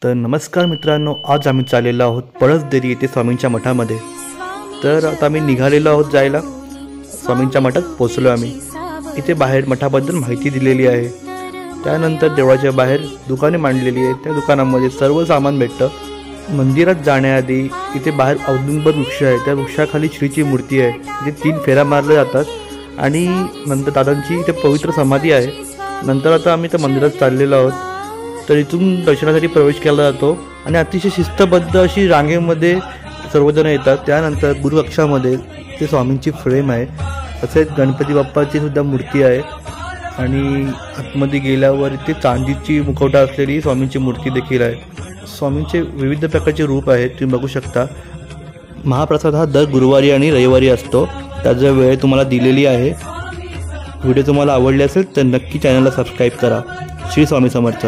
तर नमस्कार मित्रांनो, आज आम्ही चाललेलो आहोत पळसदेरी येथे स्वामींच्या मठामध्ये। तर आता आम्ही निघालेलो आहोत जायला। स्वामींच्या मठात पोहोचलो आम्ही। इथे बाहेर मठाबद्दल माहिती दिलेली आहे। त्यानंतर देवळाच्या बाहेर दुकाने मांडलेली आहेत। त्या दुकानामध्ये सर्व सामान भेटतं। मंदिरात जाण्याआधी इथे बाहेर औदुंबर वृक्ष आहे। त्या वृक्षाखाली श्रीची मूर्ती आहे। जे 3 फेऱ्या मारल्या जातात आणि नंतर दादांची इथे पवित्र समाधी आहे। नंतर आता आम्ही त्या मंदिरात चाललेलो आहोत। तर इथून दर्शनासाठी प्रवेश केला जातो आणि अतिशय शिस्तबद्ध अशी रांगेमध्ये सर्वजण येतात। त्यानंतर गुरुकक्षामध्ये ते स्वामींची फ्रेम आहे। तसेच गणपती बाप्पाची सुद्धा मूर्ती आहे आणि आतमध्ये गेल्यावर ते चांदीची मुखवटा असलेली स्वामींची मूर्ती देखील आहे। स्वामींचे विविध प्रकारचे रूप आहेत, तुम्ही बघू शकता। महाप्रसाद हा दर गुरुवारी आणि रविवारी असतो। त्याची वेळ तुम्हाला दिलेली आहे। व्हिडिओ तुम्हाला आवडले असेल तर नक्की चॅनलला सबस्क्राईब करा। श्री स्वामी समर्थ।